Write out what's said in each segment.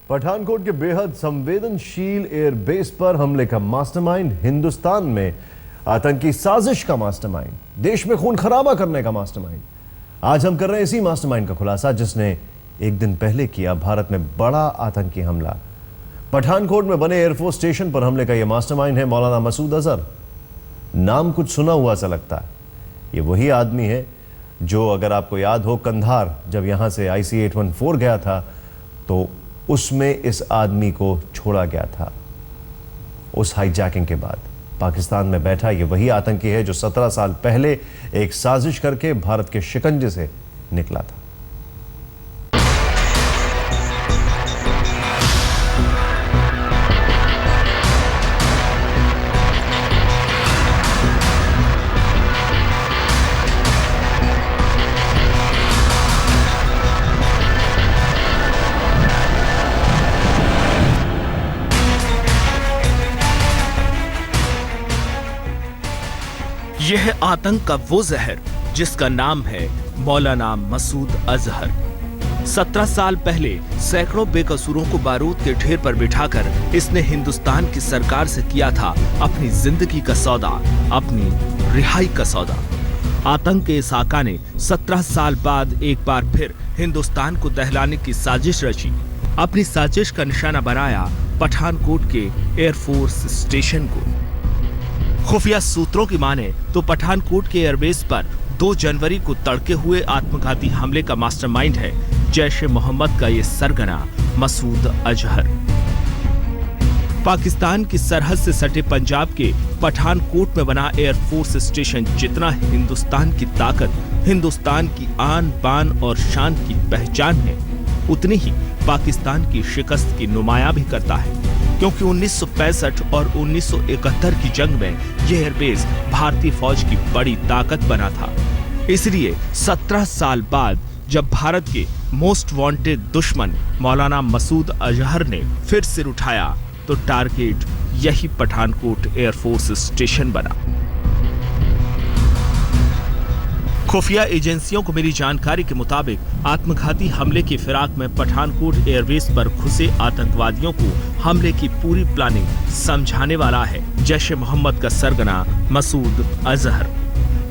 पठानकोट के बेहद संवेदनशील एयरबेस पर हमले का मास्टरमाइंड, हिंदुस्तान में आतंकी साजिश का मास्टरमाइंड, देश में खून खराबा करने का मास्टरमाइंड। आज हम कर रहे हैं इसी मास्टरमाइंड का खुलासा जिसने एक दिन पहले किया भारत में बड़ा आतंकी हमला। पठानकोट में बने एयरफोर्स स्टेशन पर हमले का यह मास्टरमाइंड है मौलाना मसूद अजहर। नाम कुछ सुना हुआ सा लगता है। ये वही आदमी है जो, अगर आपको याद हो, कंधार जब यहां से IC-814 गया था तो उसमें इस आदमी को छोड़ा गया था। उस हाईजैकिंग के बाद पाकिस्तान में बैठा ये वही आतंकी है जो 17 साल पहले एक साजिश करके भारत के शिकंजे से निकला था। यह आतंक का वो जहर जिसका नाम है मौलाना मसूद अजहर। 17 साल पहले सैकड़ों बेकसूरों को बारूद के ढेर पर बिठाकर इसने हिंदुस्तान की सरकार से किया था अपनी जिंदगी का सौदा, अपनी रिहाई का सौदा। आतंक के इस आका ने 17 साल बाद एक बार फिर हिंदुस्तान को दहलाने की साजिश रची। अपनी साजिश का निशाना बनाया पठानकोट के एयरफोर्स स्टेशन को। खुफिया सूत्रों की माने तो पठानकोट के एयरबेस पर 2 जनवरी को तड़के हुए आत्मघाती हमले का मास्टरमाइंड है जैश-ए-मोहम्मद का ये सरगना मसूद अजहर। पाकिस्तान की सरहद से सटे पंजाब के पठानकोट में बना एयरफोर्स स्टेशन जितना हिंदुस्तान की ताकत, हिंदुस्तान की आन बान और शान की पहचान है, उतनी ही पाकिस्तान की शिकस्त की नुमाया भी करता है। क्योंकि 1965 और 1971 की जंग में यह एयरबेस भारतीय फौज की बड़ी ताकत बना था। इसलिए 17 साल बाद जब भारत के मोस्ट वांटेड दुश्मन मौलाना मसूद अजहर ने फिर सिर उठाया तो टारगेट यही पठानकोट एयरफोर्स स्टेशन बना। खुफिया एजेंसियों को मिली जानकारी के मुताबिक आत्मघाती हमले की फिराक में पठानकोट एयरबेस पर घुसे आतंकवादियों को हमले की पूरी प्लानिंग समझाने वाला है जैश-ए-मोहम्मद का सरगना मसूद अजहर।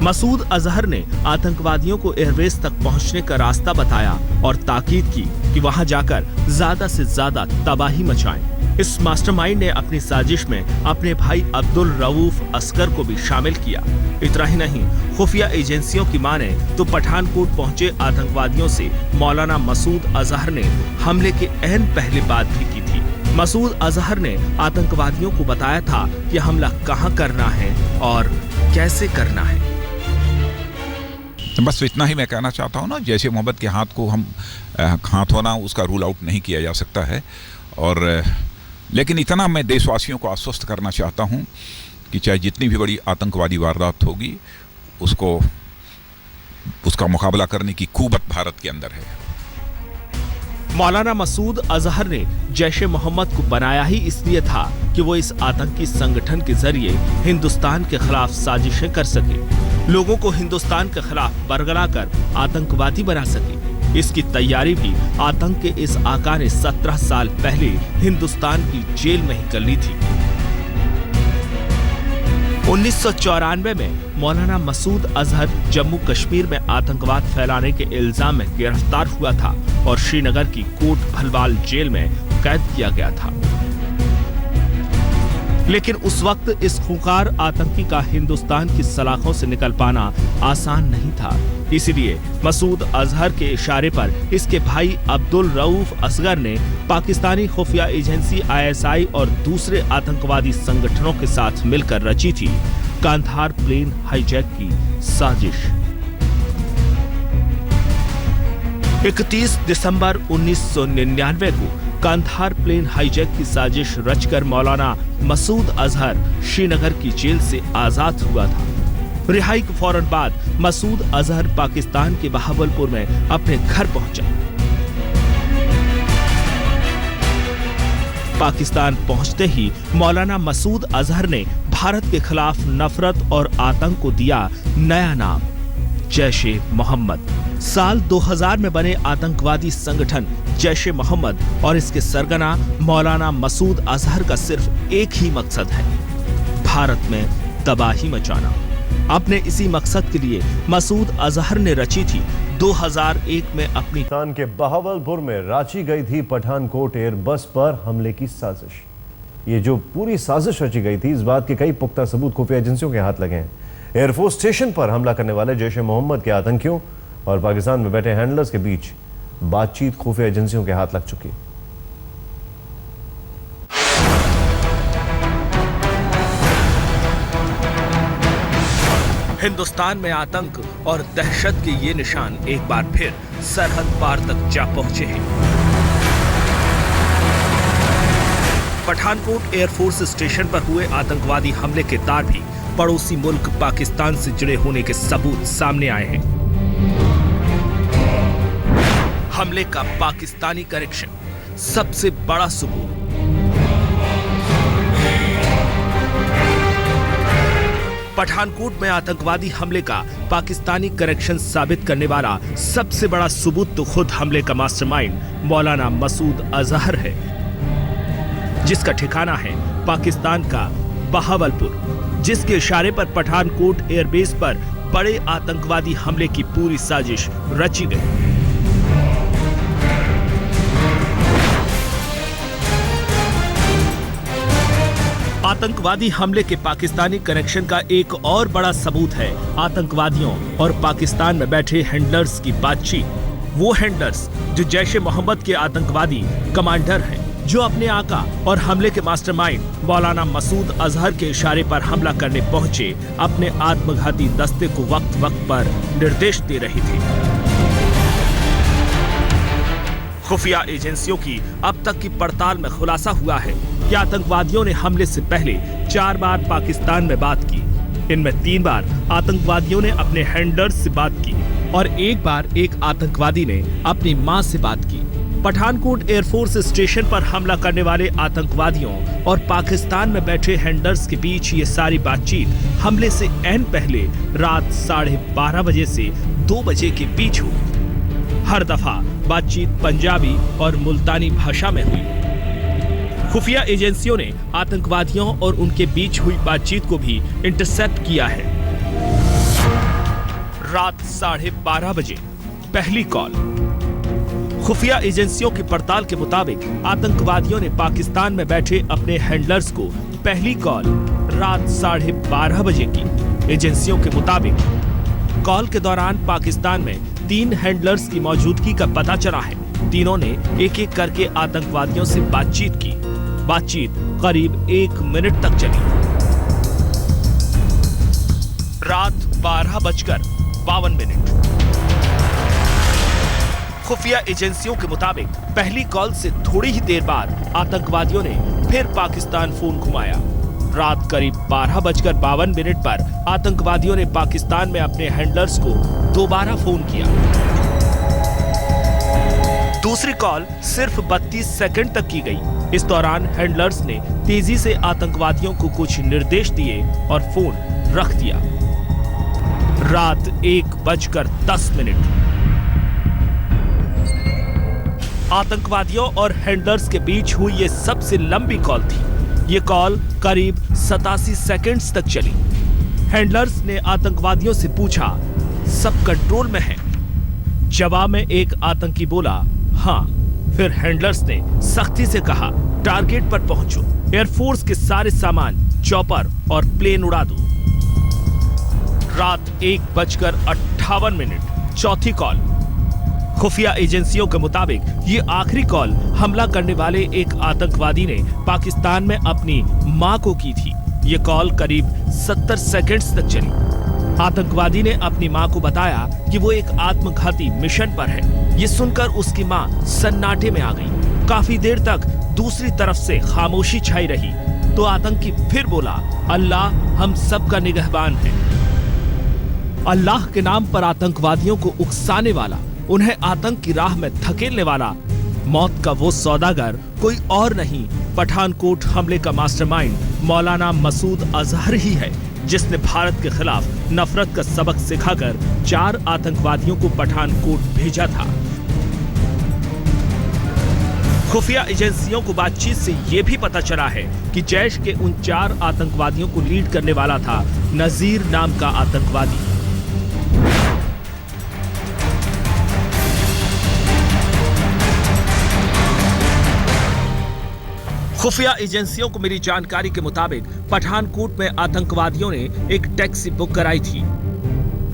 मसूद अजहर ने आतंकवादियों को एयरबेस तक पहुंचने का रास्ता बताया और ताकीद की कि वहां जाकर ज्यादा से ज्यादा तबाही मचाएं। इस मास्टरमाइंड ने अपनी साजिश में अपने भाई अब्दुल रऊफ असगर को भी शामिल किया। इतना ही नहीं, खुफिया एजेंसियों की माने तो पठानकोट पहुंचे आतंकवादियों से मौलाना मसूद अजहर ने हमले के एन पहले बात भी की थी। मसूद अजहर ने आतंकवादियों को बताया था कि हमला कहां करना है और कैसे करना है। बस इतना ही मैं कहना चाहता हूँ ना, जैश-ए-मोहम्मद के हाथ को हम हाथ होना उसका रूल आउट नहीं किया जा सकता है। और लेकिन इतना मैं देशवासियों को आश्वस्त करना चाहता हूं कि चाहे जितनी भी बड़ी आतंकवादी वारदात होगी, उसका मुकाबला करने की कुव्वत भारत के अंदर है। मौलाना मसूद अजहर ने जैश-ए-मोहम्मद को बनाया ही इसलिए था कि वो इस आतंकी संगठन के जरिए हिंदुस्तान के खिलाफ साजिशें कर सके, लोगों को हिंदुस्तान के खिलाफ बरगला कर आतंकवादी बना सके। इसकी तैयारी भी आतंक के इस आका ने 17 साल पहले हिंदुस्तान की जेल में ही कर ली थी। 1994 में मौलाना मसूद अजहर जम्मू कश्मीर में आतंकवाद फैलाने के इल्जाम में गिरफ्तार हुआ था और श्रीनगर की कोट भलवाल जेल में कैद किया गया था। लेकिन उस वक्त इस खूंखार आतंकी का हिंदुस्तान की सलाखों से निकल पाना आसान नहीं था। इसलिए मसूद अजहर के इशारे पर इसके भाई अब्दुल रऊफ असगर ने पाकिस्तानी खुफिया एजेंसी ISI और दूसरे आतंकवादी संगठनों के साथ मिलकर रची थी कांधार प्लेन हाईजैक की साजिश। 31 दिसंबर 1999 को कांधार प्लेन हाईजैक की साजिश रचकर मौलाना मसूद अजहर श्रीनगर की जेल से आजाद हुआ था। रिहाई के फौरन बाद मसूद अजहर पाकिस्तान के बहावलपुर में अपने घर पहुंचा। पाकिस्तान पहुंचते ही मौलाना मसूद अजहर ने भारत के खिलाफ नफरत और आतंक को दिया नया नाम, जैश-ए-मोहम्मद। साल 2000 में बने आतंकवादी संगठन जैश ए मोहम्मद और इसके सरगना मौलाना मसूद अजहर का सिर्फ एक ही मकसद है, भारत में तबाही मचाना। अपने इसी मकसद के लिए मसूद अजहर ने रची थी 2001 में अपनी पाकिस्तान के बहावलपुर में रांची गई थी पठानकोट एयरबस पर हमले की साजिश। ये जो पूरी साजिश रची गई थी, इस बात के कई पुख्ता सबूत खुफिया एजेंसियों के हाथ लगे हैं। एयरफोर्स स्टेशन पर हमला करने वाले जैश ए मोहम्मद के आतंकियों और पाकिस्तान में बैठे हैंडलर्स के बीच बातचीत खुफिया एजेंसियों के हाथ लग चुकी है। हिंदुस्तान में आतंक और दहशत के ये निशान एक बार फिर सरहद पार तक जा पहुंचे हैं। पठानकोट एयरफोर्स स्टेशन पर हुए आतंकवादी हमले के तार भी पड़ोसी मुल्क पाकिस्तान से जुड़े होने के सबूत सामने आए हैं। हमले का पाकिस्तानी कनेक्शन सबसे बड़ा सबूत। पठानकोट में आतंकवादी हमले का पाकिस्तानी कनेक्शन साबित करने वाला सबसे बड़ा सबूत तो खुद हमले का मास्टरमाइंड मौलाना मसूद अजहर है, जिसका ठिकाना है पाकिस्तान का बहावलपुर, जिसके इशारे पर पठानकोट एयरबेस पर बड़े आतंकवादी हमले की पूरी साजिश रची गई। आतंकवादी हमले के पाकिस्तानी कनेक्शन का एक और बड़ा सबूत है आतंकवादियों और पाकिस्तान में बैठे हैंडलर्स की बातचीत। वो हैंडलर्स जो जैश ए मोहम्मद के आतंकवादी कमांडर हैं, जो अपने आका और हमले के मास्टरमाइंड मौलाना मसूद अजहर के इशारे पर हमला करने पहुंचे अपने आत्मघाती दस्ते को वक्त वक्त पर निर्देश दे रही थी। खुफिया एजेंसियों की अब तक की पड़ताल में खुलासा हुआ है कि आतंकवादियों ने हमले से पहले 4 बार पाकिस्तान में बात की। इनमें 3 बार आतंकवादियों ने अपने हैंडलर्स से बात की और 1 बार एक आतंकवादी ने अपनी मां से बात की। पठानकोट एयरफोर्स स्टेशन पर हमला करने वाले आतंकवादियों और पाकिस्तान में बैठे हैंडलर्स के बीच ये सारी बातचीत हमले से ऐन पहले रात 12:30 बजे से 2 बजे के बीच हुई। हर दफा बातचीत पंजाबी और मुल्तानी भाषा में हुई। खुफिया एजेंसियों ने आतंकवादियों और उनके बीच हुई बातचीत को भी इंटरसेप्ट किया है। रात 12:30 बजे पहली कॉल। खुफिया एजेंसियों की पड़ताल के मुताबिक आतंकवादियों ने पाकिस्तान में बैठे अपने हैंडलर्स को पहली कॉल रात 12:30 बजे की। एजेंसियों के मुताबिक कॉल के दौरान पाकिस्तान में 3 हैंडलर्स की मौजूदगी का पता चला है। तीनों ने एक एक करके आतंकवादियों से बातचीत की। बातचीत करीब 1 मिनट तक चली। रात 12:52। खुफिया एजेंसियों के मुताबिक पहली कॉल से थोड़ी ही देर बाद आतंकवादियों ने फिर पाकिस्तान फोन घुमाया। रात करीब 12:52 पर आतंकवादियों ने पाकिस्तान में अपने हैंडलर्स को दोबारा फोन किया। दूसरी कॉल सिर्फ 32 सेकंड तक की गई। इस दौरान हैंडलर्स ने तेजी से आतंकवादियों को कुछ निर्देश दिए और फोन रख दिया। रात 1:10। आतंकवादियों और हैंडलर्स के बीच हुई ये सबसे लंबी कॉल थी। ये कॉल करीब 87 सेकंड्स तक चली। हैंडलर्स ने आतंकवादियों से पूछा, सब कंट्रोल में है? जवाब में एक आतंकी बोला, हाँ। फिर हैंडलर्स ने सख्ती से कहा, टारगेट पर पहुंचो, एयरफोर्स के सारे सामान, चॉपर और प्लेन उड़ा दो। रात 1:58। चौथी कॉल। खुफिया एजेंसियों के मुताबिक ये आखिरी कॉल हमला करने वाले एक आतंकवादी ने पाकिस्तान में अपनी मां को की थी। ये कॉल करीब 70 सेकंड्स तक चली। आतंकवादी ने अपनी मां को बताया कि वो एक आत्मघाती मिशन पर है। ये सुनकर उसकी मां सन्नाटे में आ गई। काफी देर तक दूसरी तरफ से खामोशी छाई रही तो आतंकी फिर बोला, अल्लाह हम सब का निगहबान है। अल्लाह के नाम पर आतंकवादियों को उकसाने वाला, उन्हें आतंक की राह में धकेलने वाला मौत का वो सौदागर कोई और नहीं, पठानकोट हमले का मास्टरमाइंड मौलाना मसूद अजहर ही है, जिसने भारत के खिलाफ नफरत का सबक सिखाकर 4 आतंकवादियों को पठानकोट भेजा था। खुफिया एजेंसियों को बातचीत से ये भी पता चला है कि जैश के उन 4 आतंकवादियों को लीड करने वाला था नजीर नाम का आतंकवादी। खुफिया एजेंसियों को मिली जानकारी के मुताबिक पठानकोट में आतंकवादियों ने एक टैक्सी बुक कराई थी।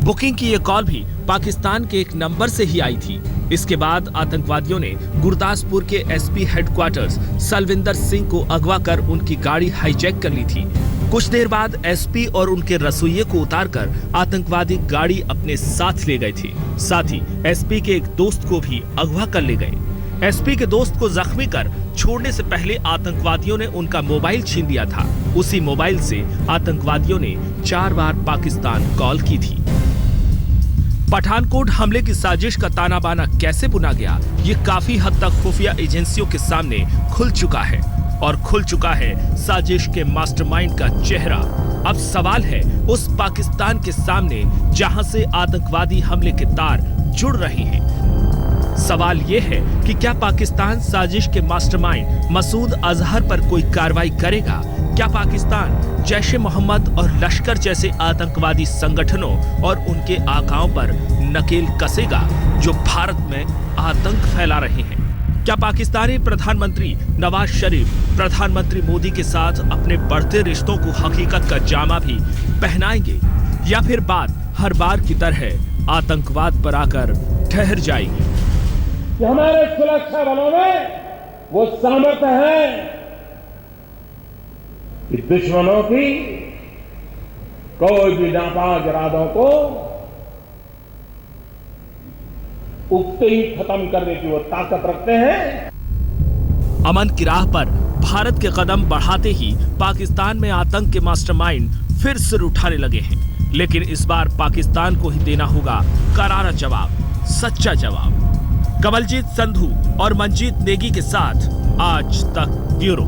बुकिंग की ये कॉल भी पाकिस्तान के एक नंबर से ही आई थी। इसके बाद आतंकवादियों ने गुरदासपुर के एसपी हेडक्वार्टर्स सलविंदर सिंह को अगवा कर उनकी गाड़ी हाईजैक कर ली थी। कुछ देर बाद एसपी और उनके रसोइये को उतारकर आतंकवादी गाड़ी अपने साथ ले गए थे। साथ ही एसपी के एक दोस्त को भी अगवा कर ले गए। एसपी के दोस्त को जख्मी कर छोड़ने से पहले आतंकवादियों ने उनका मोबाइल छीन लिया था। उसी मोबाइल से आतंकवादियों ने 4 बार पाकिस्तान कॉल की थी। पठानकोट हमले की साजिश का ताना बाना कैसे बुना गया, ये काफी हद तक खुफिया एजेंसियों के सामने खुल चुका है और खुल चुका है साजिश के मास्टरमाइंड का चेहरा। अब सवाल है उस पाकिस्तान के सामने जहां से आतंकवादी हमले के तार जुड़ रहे हैं। सवाल ये है कि क्या पाकिस्तान साजिश के मास्टरमाइंड मसूद अजहर पर कोई कार्रवाई करेगा? क्या पाकिस्तान जैश ए मोहम्मद और लश्कर जैसे आतंकवादी संगठनों और उनके आकाओं पर नकेल कसेगा जो भारत में आतंक फैला रहे हैं? क्या पाकिस्तानी प्रधानमंत्री नवाज शरीफ प्रधानमंत्री मोदी के साथ अपने बढ़ते रिश्तों को हकीकत का जामा भी पहनाएंगे, या फिर बात हर बार की तरह आतंकवाद पर आकर ठहर जाएगी? हमारे सुरक्षा बलों में वो सामर्थ्य है कि दुश्मनों की कोई भी नापाक इरादों को उगते ही खत्म करने की वो ताकत रखते हैं। अमन की राह पर भारत के कदम बढ़ाते ही पाकिस्तान में आतंक के मास्टरमाइंड फिर सिर उठाने लगे हैं। लेकिन इस बार पाकिस्तान को ही देना होगा करारा जवाब, सच्चा जवाब। कमलजीत संधू और मंजीत नेगी के साथ आज तक ब्यूरो।